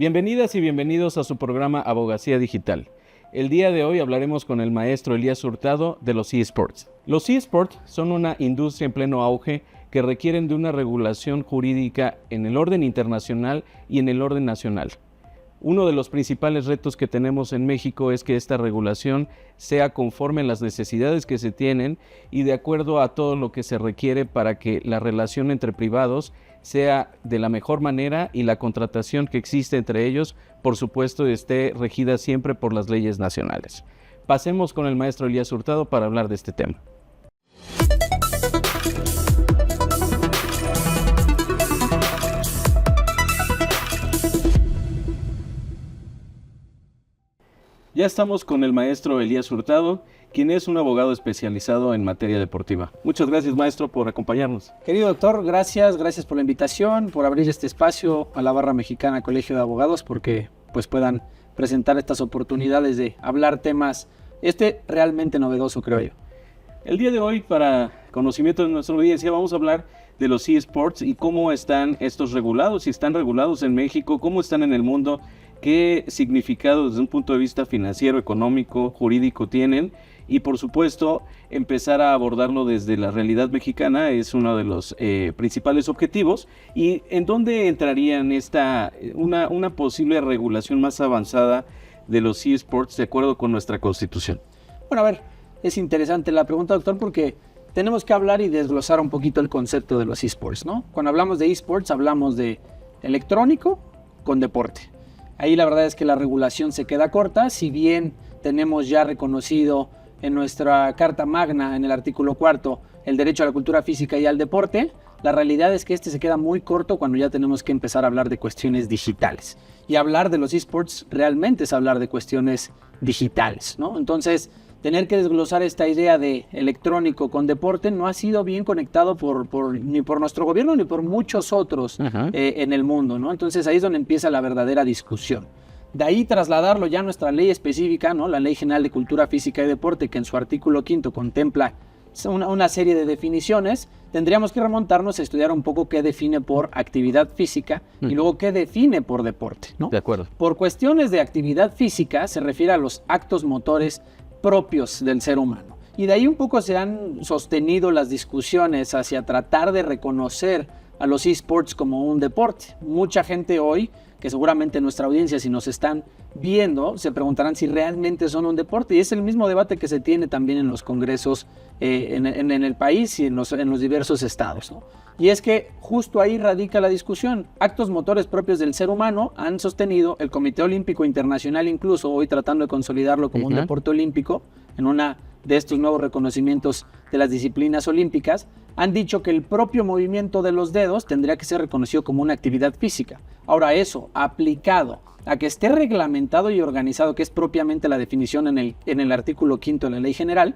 Bienvenidas y bienvenidos a su programa Abogacía Digital. El día de hoy hablaremos con el maestro Elías Hurtado de los eSports. Los eSports son una industria en pleno auge que requieren de una regulación jurídica en el orden internacional y en el orden nacional. Uno de los principales retos que tenemos en México es que esta regulación sea conforme a las necesidades que se tienen y de acuerdo a todo lo que se requiere para que la relación entre privados sea de la mejor manera y la contratación que existe entre ellos, por supuesto, esté regida siempre por las leyes nacionales. Pasemos con el maestro Elías Hurtado para hablar de este tema. Ya estamos con el maestro Elías Hurtado, quien es un abogado especializado en materia deportiva. Muchas gracias, maestro, por acompañarnos. Querido doctor, gracias por la invitación, por abrir este espacio a la Barra Mexicana Colegio de Abogados, porque pues puedan presentar estas oportunidades de hablar temas realmente novedoso, creo yo. El día de hoy, para conocimiento de nuestra audiencia, vamos a hablar de los eSports y cómo están estos regulados, si están regulados en México, cómo están en el mundo, qué significado desde un punto de vista financiero, económico, jurídico tienen y por supuesto empezar a abordarlo desde la realidad mexicana es uno de los principales objetivos. ¿Y en dónde entraría en una posible regulación más avanzada de los eSports de acuerdo con nuestra Constitución? Bueno, a ver, es interesante la pregunta, doctor, porque tenemos que hablar y desglosar un poquito el concepto de los eSports, ¿no? Cuando hablamos de eSports hablamos de electrónico con deporte. Ahí la verdad es que la regulación se queda corta, si bien tenemos ya reconocido en nuestra Carta Magna, en el artículo 4, el derecho a la cultura física y al deporte, la realidad es que se queda muy corto cuando ya tenemos que empezar a hablar de cuestiones digitales. Y hablar de los eSports realmente es hablar de cuestiones digitales, ¿no? Entonces, tener que desglosar esta idea de electrónico con deporte no ha sido bien conectado ni por nuestro gobierno ni por muchos otros en el mundo, ¿no? Entonces ahí es donde empieza la verdadera discusión. De ahí trasladarlo ya a nuestra ley específica, ¿no? La Ley General de Cultura Física y Deporte, que en su artículo 5 contempla una serie de definiciones, tendríamos que remontarnos a estudiar un poco qué define por actividad física y luego qué define por deporte, ¿no? De acuerdo. Por cuestiones de actividad física se refiere a los actos motores propios del ser humano. Y de ahí un poco se han sostenido las discusiones hacia tratar de reconocer a los eSports como un deporte. Mucha gente hoy, que seguramente nuestra audiencia, si nos están viendo, se preguntarán si realmente son un deporte. Y es el mismo debate que se tiene también en los congresos en el país y en los diversos estados, ¿no? Y es que justo ahí radica la discusión. Actos motores propios del ser humano han sostenido el Comité Olímpico Internacional, incluso hoy tratando de consolidarlo como un deporte olímpico, en una de estos nuevos reconocimientos de las disciplinas olímpicas, han dicho que el propio movimiento de los dedos tendría que ser reconocido como una actividad física. Ahora eso, aplicado a que esté reglamentado y organizado, que es propiamente la definición en el artículo 5 de la Ley General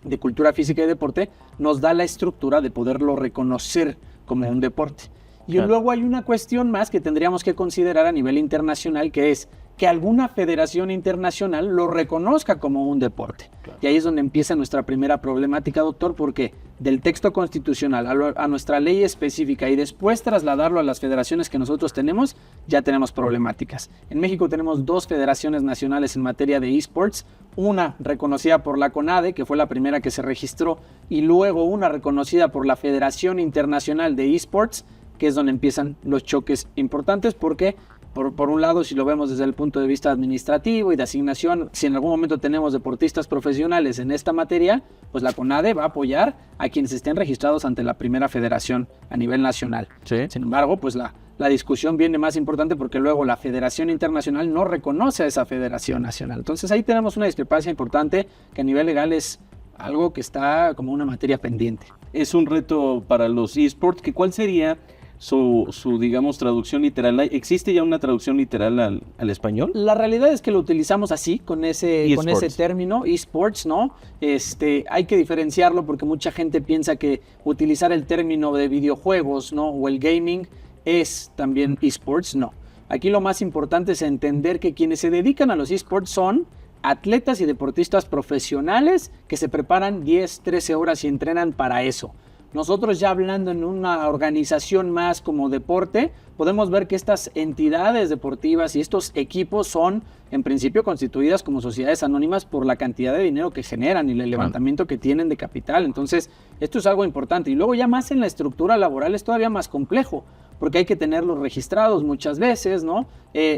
de Cultura Física y Deporte, nos da la estructura de poderlo reconocer como un deporte. Y claro, luego hay una cuestión más que tendríamos que considerar a nivel internacional, que es que alguna federación internacional lo reconozca como un deporte. Claro. Y ahí es donde empieza nuestra primera problemática, doctor, porque del texto constitucional a nuestra ley específica y después trasladarlo a las federaciones que nosotros tenemos, ya tenemos problemáticas. En México tenemos 2 federaciones nacionales en materia de eSports, una reconocida por la CONADE, que fue la primera que se registró, y luego una reconocida por la Federación Internacional de eSports, que es donde empiezan los choques importantes, porque por un lado, si lo vemos desde el punto de vista administrativo y de asignación, si en algún momento tenemos deportistas profesionales en esta materia, pues la CONADE va a apoyar a quienes estén registrados ante la primera federación a nivel nacional. Sí. Sin embargo, pues la discusión viene más importante porque luego la Federación Internacional no reconoce a esa Federación Nacional. Entonces ahí tenemos una discrepancia importante que a nivel legal es algo que está como una materia pendiente. Es un reto para los eSports, que ¿cuál sería su digamos, traducción literal? ¿Existe ya una traducción literal al español? La realidad es que lo utilizamos así, con ese término, eSports, ¿no? Hay que diferenciarlo porque mucha gente piensa que utilizar el término de videojuegos, ¿no? O el gaming es también eSports. No. Aquí lo más importante es entender que quienes se dedican a los eSports son atletas y deportistas profesionales que se preparan 10, 13 horas y entrenan para eso. Nosotros ya hablando en una organización más como deporte, podemos ver que estas entidades deportivas y estos equipos son en principio constituidas como sociedades anónimas por la cantidad de dinero que generan y el levantamiento que tienen de capital. Entonces, esto es algo importante. Y luego ya más en la estructura laboral es todavía más complejo, porque hay que tenerlos registrados muchas veces, ¿no?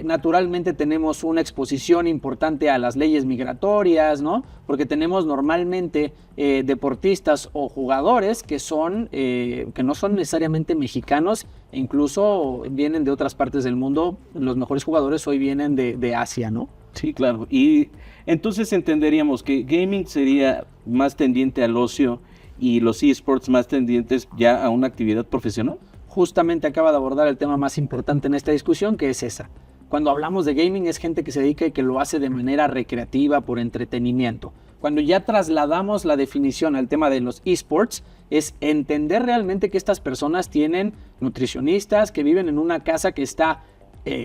Naturalmente tenemos una exposición importante a las leyes migratorias, ¿no? Porque tenemos normalmente deportistas o jugadores que no son necesariamente mexicanos e incluso vienen de otras partes del mundo. Los mejores jugadores hoy vienen de Asia, ¿no? Sí, claro. Y entonces entenderíamos que gaming sería más tendiente al ocio y los eSports más tendientes ya a una actividad profesional. Justamente acaba de abordar el tema más importante en esta discusión, que es esa. Cuando hablamos de gaming es gente que se dedica y que lo hace de manera recreativa, por entretenimiento. Cuando ya trasladamos la definición al tema de los eSports, es entender realmente que estas personas tienen nutricionistas, que viven en una casa que está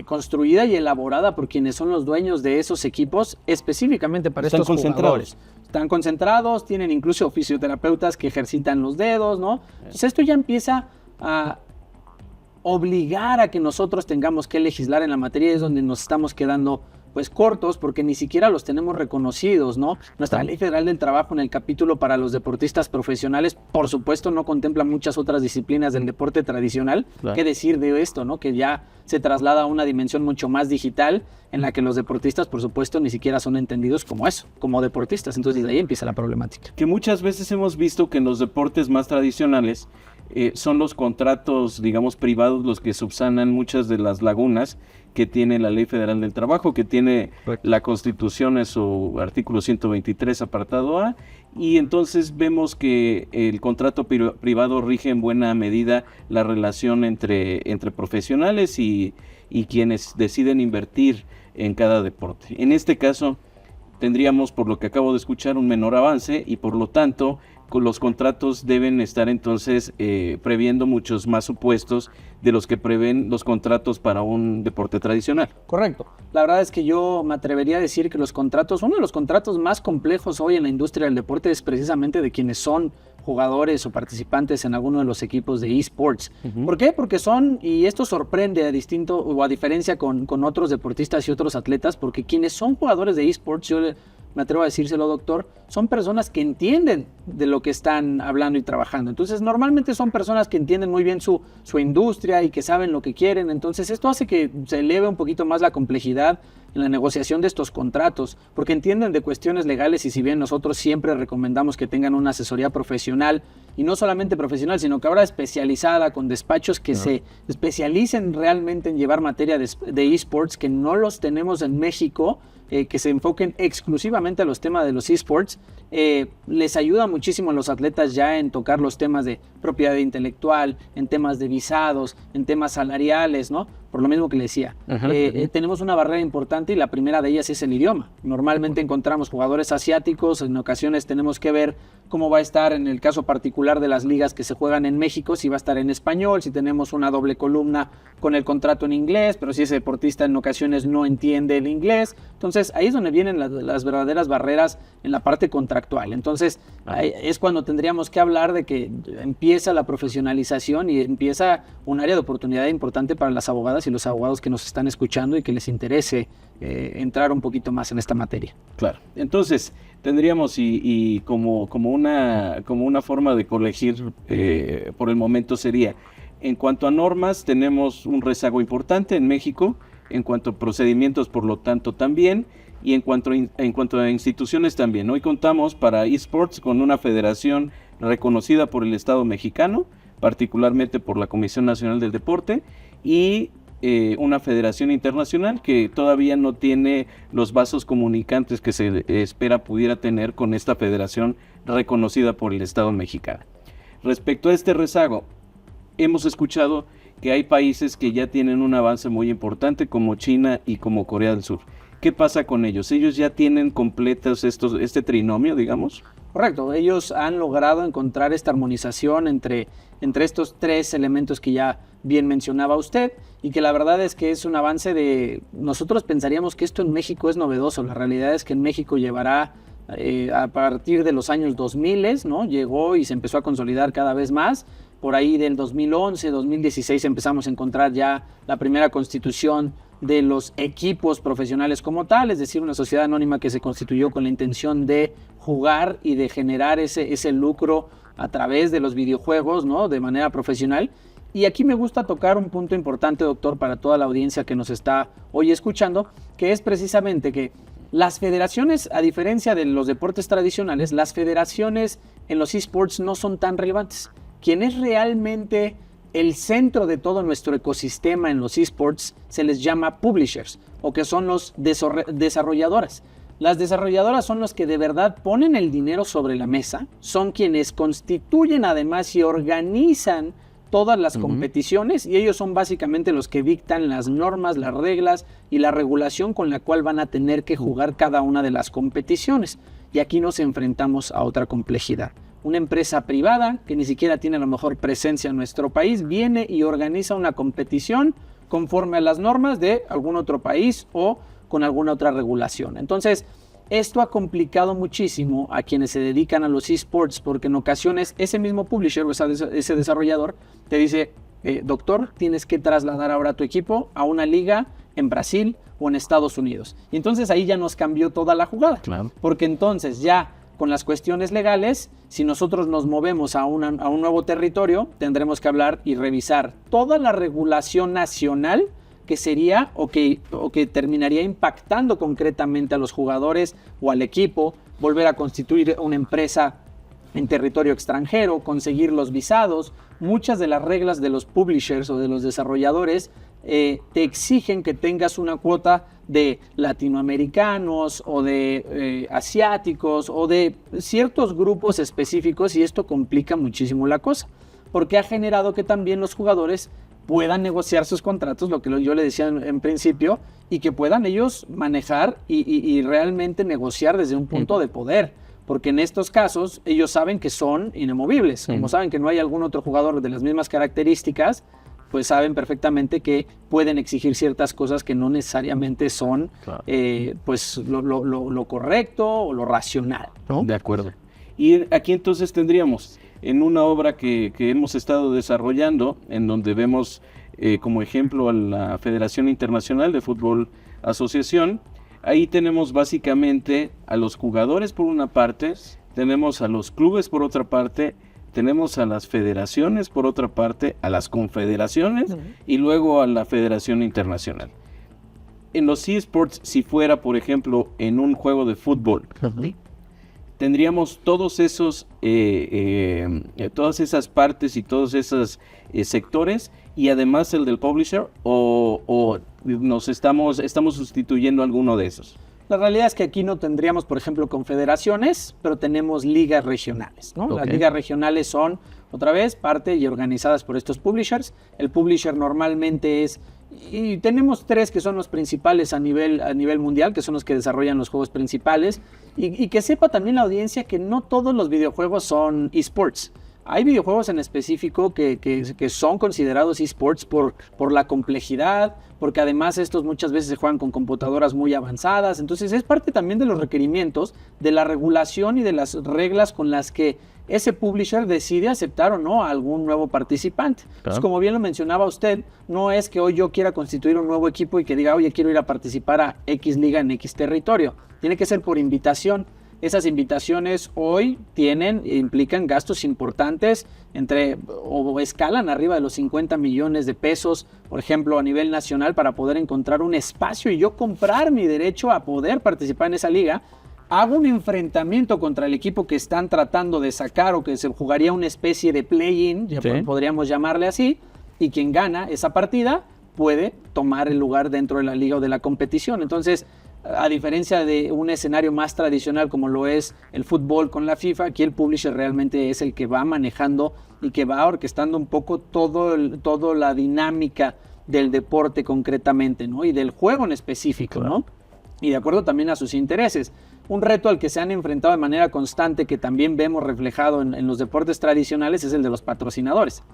construida y elaborada por quienes son los dueños de esos equipos, específicamente para estos jugadores. Están concentrados, tienen incluso fisioterapeutas que ejercitan los dedos, ¿no? Entonces esto ya empieza a obligar a que nosotros tengamos que legislar en la materia, es donde nos estamos quedando pues cortos, porque ni siquiera los tenemos reconocidos, ¿no? Nuestra Ley Federal del Trabajo en el capítulo para los deportistas profesionales, por supuesto, no contempla muchas otras disciplinas del deporte tradicional. Claro. ¿Qué decir de esto, no? Que ya se traslada a una dimensión mucho más digital, en la que los deportistas, por supuesto, ni siquiera son entendidos como eso, como deportistas. Entonces, de ahí empieza la problemática. Que muchas veces hemos visto que en los deportes más tradicionales son los contratos, digamos, privados los que subsanan muchas de las lagunas que tiene la Ley Federal del Trabajo, que tiene la Constitución en su artículo 123, apartado A, y entonces vemos que el contrato privado rige en buena medida la relación entre profesionales y quienes deciden invertir en cada deporte. En este caso, tendríamos, por lo que acabo de escuchar, un menor avance y por lo tanto los contratos deben estar entonces previendo muchos más supuestos de los que prevén los contratos para un deporte tradicional. Correcto. La verdad es que yo me atrevería a decir que uno de los contratos más complejos hoy en la industria del deporte es precisamente de quienes son jugadores o participantes en alguno de los equipos de eSports. ¿Por qué? Porque y esto sorprende a diferencia con otros deportistas y otros atletas, porque quienes son jugadores de eSports, yo me atrevo a decírselo, doctor, son personas que entienden de lo que están hablando y trabajando. Entonces, normalmente son personas que entienden muy bien su industria y que saben lo que quieren. Entonces, esto hace que se eleve un poquito más la complejidad en la negociación de estos contratos, porque entienden de cuestiones legales y si bien nosotros siempre recomendamos que tengan una asesoría profesional, y no solamente profesional, sino que ahora especializada, con despachos que se especialicen realmente en llevar materia de eSports, que no los tenemos en México, que se enfoquen exclusivamente a los temas de los eSports, les ayuda muchísimo a los atletas ya en tocar los temas de propiedad intelectual, en temas de visados, en temas salariales, ¿no? Por lo mismo que le decía. Tenemos una barrera importante y la primera de ellas es el idioma. Normalmente encontramos jugadores asiáticos, en ocasiones tenemos que ver cómo va a estar en el caso particular de las ligas que se juegan en México, si va a estar en español, si tenemos una doble columna con el contrato en inglés, pero si ese deportista en ocasiones no entiende el inglés. Entonces ahí es donde vienen las verdaderas barreras en la parte contractual. Entonces es cuando tendríamos que hablar de que empieza la profesionalización y empieza un área de oportunidad importante para las abogadas y los abogados que nos están escuchando y que les interese entrar un poquito más en esta materia. Claro. Entonces tendríamos y como una forma de colegir por el momento sería, en cuanto a normas tenemos un rezago importante en México, en cuanto a procedimientos por lo tanto también, y en cuanto a instituciones también. Hoy contamos para eSports con una federación reconocida por el Estado mexicano, particularmente por la Comisión Nacional del Deporte, y una federación internacional que todavía no tiene los vasos comunicantes que se espera pudiera tener con esta federación reconocida por el Estado mexicano. Respecto a este rezago, hemos escuchado que hay países que ya tienen un avance muy importante como China y como Corea del Sur. ¿Qué pasa con ellos? ¿Ellos ya tienen completos este trinomio, digamos? Correcto, ellos han logrado encontrar esta armonización entre estos tres elementos que ya bien mencionaba usted, y que la verdad es que es un avance nosotros pensaríamos que esto en México es novedoso. La realidad es que en México llevará a partir de los años 2000, ¿no? Llegó y se empezó a consolidar cada vez más. Por ahí del 2011, 2016 empezamos a encontrar ya la primera constitución de los equipos profesionales como tal, es decir, una sociedad anónima que se constituyó con la intención de jugar y de generar ese lucro a través de los videojuegos, ¿no? De manera profesional. Y aquí me gusta tocar un punto importante, doctor, para toda la audiencia que nos está hoy escuchando, que es precisamente que las federaciones, a diferencia de los deportes tradicionales, las federaciones en los esports no son tan relevantes. Quien es realmente el centro de todo nuestro ecosistema en los esports se les llama publishers, o que son los desarrolladoras. Las desarrolladoras son los que de verdad ponen el dinero sobre la mesa, son quienes constituyen además y organizan todas las competiciones, y ellos son básicamente los que dictan las normas, las reglas y la regulación con la cual van a tener que jugar cada una de las competiciones. Y aquí nos enfrentamos a otra complejidad. Una empresa privada que ni siquiera tiene a lo mejor presencia en nuestro país viene y organiza una competición conforme a las normas de algún otro país o con alguna otra regulación. Entonces, esto ha complicado muchísimo a quienes se dedican a los esports, porque en ocasiones ese mismo publisher o ese desarrollador te dice, doctor, tienes que trasladar ahora tu equipo a una liga en Brasil o en Estados Unidos. Y entonces ahí ya nos cambió toda la jugada. Claro. Porque entonces ya con las cuestiones legales, si nosotros nos movemos a un nuevo territorio, tendremos que hablar y revisar toda la regulación nacional que sería o que terminaría impactando concretamente a los jugadores o al equipo, volver a constituir una empresa en territorio extranjero, conseguir los visados. Muchas de las reglas de los publishers o de los desarrolladores te exigen que tengas una cuota de latinoamericanos o de asiáticos o de ciertos grupos específicos, y esto complica muchísimo la cosa, porque ha generado que también los jugadores puedan negociar sus contratos, lo que yo le decía en principio, y que puedan ellos manejar y realmente negociar desde un punto de poder, porque en estos casos ellos saben que son inamovibles, como saben que no hay algún otro jugador de las mismas características, pues saben perfectamente que pueden exigir ciertas cosas que no necesariamente son Claro. pues lo correcto o lo racional, ¿no? De acuerdo. Y aquí entonces tendríamos, en una obra que hemos estado desarrollando, en donde vemos como ejemplo a la Federación Internacional de Fútbol Asociación, ahí tenemos básicamente a los jugadores por una parte, tenemos a los clubes por otra parte, tenemos a las federaciones por otra parte, a las confederaciones y luego a la Federación Internacional. En los eSports, si fuera, por ejemplo, en un juego de fútbol, tendríamos todos esos, todas esas partes y todos esos sectores, y además el del publisher, o nos estamos sustituyendo alguno de esos. La realidad es que aquí no tendríamos, por ejemplo, confederaciones, pero tenemos ligas regionales, ¿no? Okay. Las ligas regionales son, otra vez, parte y organizadas por estos publishers. El publisher normalmente es, y tenemos tres que son los principales a nivel mundial, que son los que desarrollan los juegos principales, y que sepa también la audiencia que no todos los videojuegos son esports. Hay videojuegos en específico que son considerados esports por la complejidad, porque además estos muchas veces se juegan con computadoras muy avanzadas. Entonces es parte también de los requerimientos, de la regulación y de las reglas con las que ese publisher decide aceptar o no a algún nuevo participante. Claro. Entonces, como bien lo mencionaba usted, no es que hoy yo quiera constituir un nuevo equipo y que diga, oye, quiero ir a participar a X liga en X territorio. Tiene que ser por invitación. Esas invitaciones hoy implican gastos importantes o escalan arriba de los 50 millones de pesos, por ejemplo, a nivel nacional, para poder encontrar un espacio y yo comprar mi derecho a poder participar en esa liga. Hago un enfrentamiento contra el equipo que están tratando de sacar, o que se jugaría una especie de play-in, Sí. podríamos llamarle así, y quien gana esa partida puede tomar el lugar dentro de la liga o de la competición. Entonces, a diferencia de un escenario más tradicional como lo es el fútbol con la FIFA, aquí el publisher realmente es el que va manejando y que va orquestando un poco toda la dinámica del deporte concretamente, ¿no? Y del juego en específico, Claro. ¿no? Y de acuerdo también a sus intereses. Un reto al que se han enfrentado de manera constante, que también vemos reflejado en los deportes tradicionales, es el de los patrocinadores.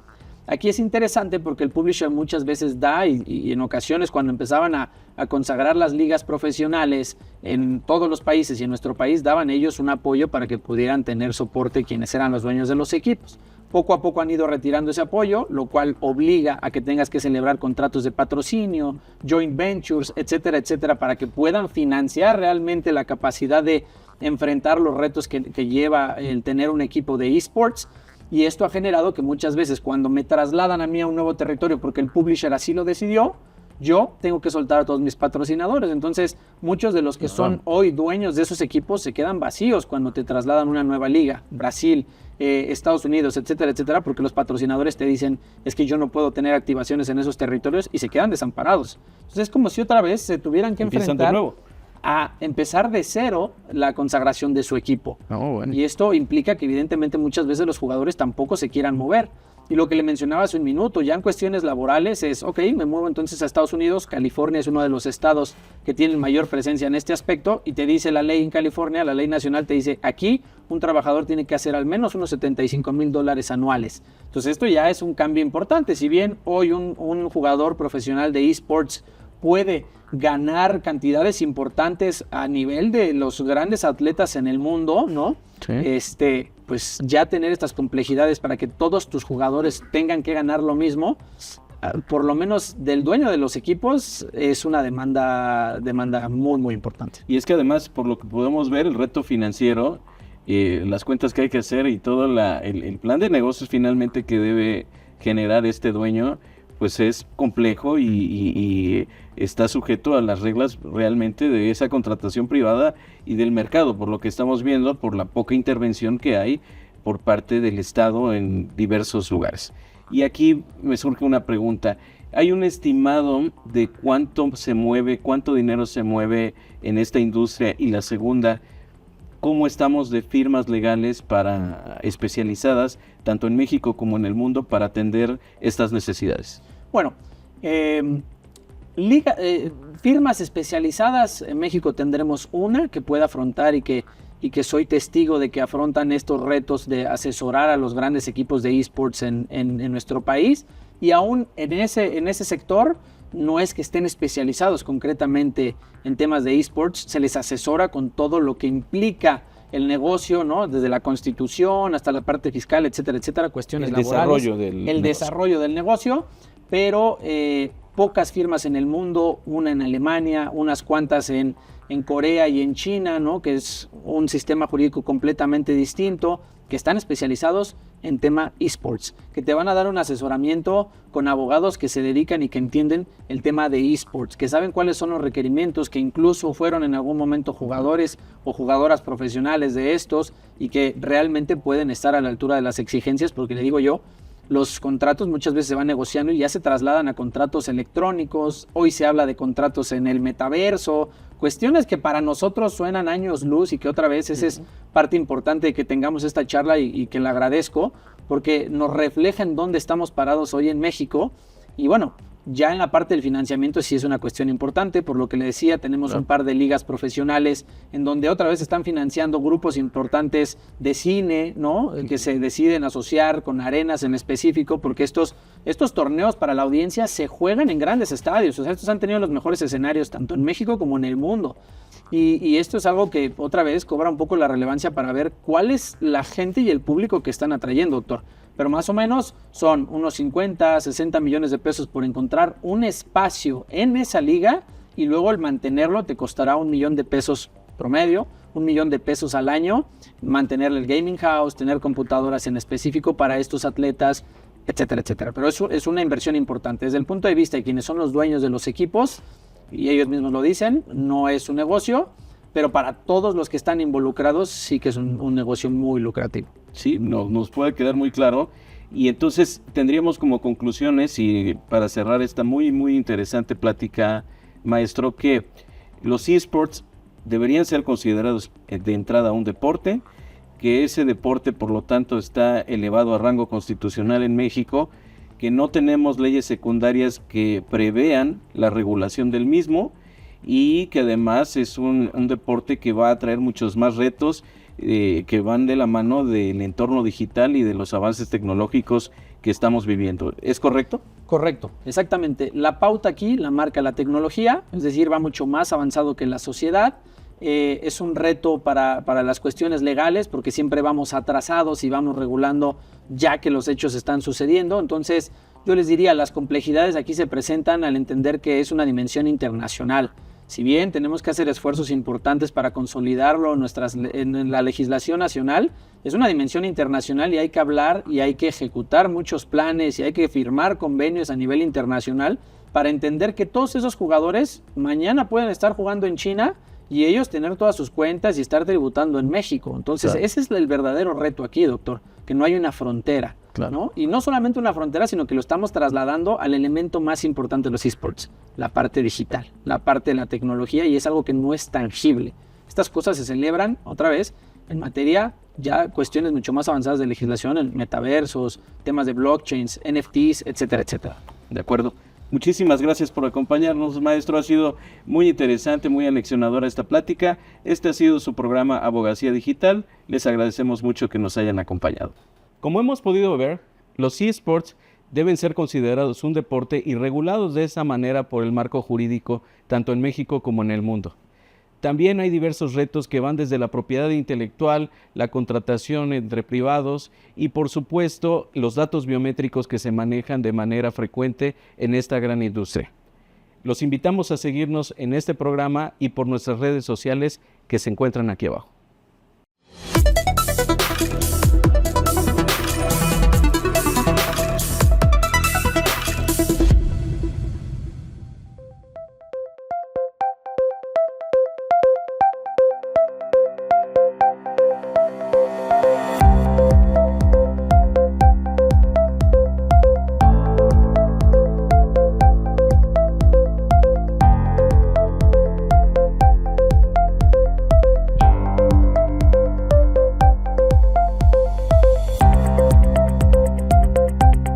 Aquí es interesante porque el publisher muchas veces da, y en ocasiones cuando empezaban a consagrar las ligas profesionales en todos los países y en nuestro país, daban ellos un apoyo para que pudieran tener soporte quienes eran los dueños de los equipos. Poco a poco han ido retirando ese apoyo, lo cual obliga a que tengas que celebrar contratos de patrocinio, joint ventures, etcétera, etcétera, para que puedan financiar realmente la capacidad de enfrentar los retos que lleva el tener un equipo de esports. Y esto ha generado que muchas veces cuando me trasladan a mí a un nuevo territorio porque el publisher así lo decidió, yo tengo que soltar a todos mis patrocinadores. Entonces, muchos de los que son hoy dueños de esos equipos se quedan vacíos cuando te trasladan a una nueva liga, Brasil, Estados Unidos, etcétera, etcétera, porque los patrocinadores te dicen, es que yo no puedo tener activaciones en esos territorios y se quedan desamparados. Entonces, es como si otra vez se tuvieran que enfrentar a empezar de cero la consagración de su equipo. Bueno. Y esto implica que evidentemente muchas veces los jugadores tampoco se quieran mover. Y lo que le mencionaba hace un minuto, ya en cuestiones laborales es, ok, me muevo entonces a Estados Unidos. California es uno de los estados que tienen mayor presencia en este aspecto y te dice la ley en California, la ley nacional te dice, aquí un trabajador tiene que hacer al menos unos $75,000 anuales. Entonces esto ya es un cambio importante. Si bien hoy un jugador profesional de esports puede ganar cantidades importantes a nivel de los grandes atletas en el mundo, ¿no? Sí. Pues ya tener estas complejidades para que todos tus jugadores tengan que ganar lo mismo, por lo menos del dueño de los equipos, es una demanda muy, muy importante. Y es que además, por lo que podemos ver, el reto financiero, las cuentas que hay que hacer y todo el plan de negocios finalmente que debe generar este dueño, pues es complejo y está sujeto a las reglas realmente de esa contratación privada y del mercado, por lo que estamos viendo, por la poca intervención que hay por parte del Estado en diversos lugares. Y aquí me surge una pregunta. ¿Hay un estimado de cuánto dinero se mueve en esta industria? Y la segunda, ¿cómo estamos de firmas legales especializadas, tanto en México como en el mundo, para atender estas necesidades? Bueno, firmas especializadas, en México tendremos una que pueda afrontar y que soy testigo de que afrontan estos retos de asesorar a los grandes equipos de esports en nuestro país, y aún en ese sector no es que estén especializados concretamente en temas de esports, se les asesora con todo lo que implica el negocio, ¿no? Desde la constitución hasta la parte fiscal, etcétera, etcétera, cuestiones laborales, desarrollo del negocio, pero pocas firmas en el mundo, una en Alemania, unas cuantas en Corea y en China, ¿no? Que es un sistema jurídico completamente distinto, que están especializados en tema esports, que te van a dar un asesoramiento con abogados que se dedican y que entienden el tema de esports, que saben cuáles son los requerimientos, que incluso fueron en algún momento jugadores o jugadoras profesionales de estos y que realmente pueden estar a la altura de las exigencias, porque le digo yo, los contratos muchas veces se van negociando y ya se trasladan a contratos electrónicos. Hoy se habla de contratos en el metaverso, cuestiones que para nosotros suenan años luz y que otra vez esa es parte importante de que tengamos esta charla y que la agradezco porque nos refleja en dónde estamos parados hoy en México. Y bueno, ya en la parte del financiamiento sí es una cuestión importante, por lo que le decía, tenemos un par de ligas profesionales en donde otra vez están financiando grupos importantes de cine, ¿no? Que se deciden asociar con arenas en específico, porque estos torneos para la audiencia se juegan en grandes estadios, o sea, estos han tenido los mejores escenarios tanto en México como en el mundo. Y esto es algo que otra vez cobra un poco la relevancia para ver cuál es la gente y el público que están atrayendo, doctor. Pero más o menos son unos 50, 60 millones de pesos por encontrar un espacio en esa liga y luego el mantenerlo te costará $1 millón promedio, $1 millón al año, mantener el gaming house, tener computadoras en específico para estos atletas, etcétera, etcétera. Pero eso es una inversión importante. Desde el punto de vista de quienes son los dueños de los equipos, y ellos mismos lo dicen, no es un negocio, pero para todos los que están involucrados sí que es un negocio muy lucrativo. Sí, nos puede quedar muy claro. Y entonces tendríamos como conclusiones, y para cerrar esta muy, muy interesante plática, maestro, que los eSports deberían ser considerados de entrada un deporte, que ese deporte, por lo tanto, está elevado a rango constitucional en México, que no tenemos leyes secundarias que prevean la regulación del mismo, y que además es un deporte que va a traer muchos más retos que van de la mano del entorno digital y de los avances tecnológicos que estamos viviendo. ¿Es correcto? Correcto, exactamente. La pauta aquí la marca la tecnología, es decir, va mucho más avanzado que la sociedad. Es un reto para las cuestiones legales porque siempre vamos atrasados y vamos regulando ya que los hechos están sucediendo. Entonces, yo les diría, las complejidades aquí se presentan al entender que es una dimensión internacional. Si bien tenemos que hacer esfuerzos importantes para consolidarlo en la legislación nacional, es una dimensión internacional y hay que hablar y hay que ejecutar muchos planes y hay que firmar convenios a nivel internacional para entender que todos esos jugadores mañana pueden estar jugando en China y ellos tener todas sus cuentas y estar tributando en México. Entonces, claro, ese es el verdadero reto aquí, doctor, que no hay una frontera, claro, ¿no? Y no solamente una frontera, sino que lo estamos trasladando al elemento más importante de los esports, la parte digital, la parte de la tecnología, y es algo que no es tangible. Estas cosas se celebran, otra vez, en materia ya cuestiones mucho más avanzadas de legislación, en metaversos, temas de blockchains, NFTs, etcétera, etcétera. De acuerdo. Muchísimas gracias por acompañarnos, maestro. Ha sido muy interesante, muy aleccionadora esta plática. Este ha sido su programa Abogacía Digital. Les agradecemos mucho que nos hayan acompañado. Como hemos podido ver, los eSports deben ser considerados un deporte y regulados de esa manera por el marco jurídico, tanto en México como en el mundo. También hay diversos retos que van desde la propiedad intelectual, la contratación entre privados y, por supuesto, los datos biométricos que se manejan de manera frecuente en esta gran industria. Los invitamos a seguirnos en este programa y por nuestras redes sociales que se encuentran aquí abajo.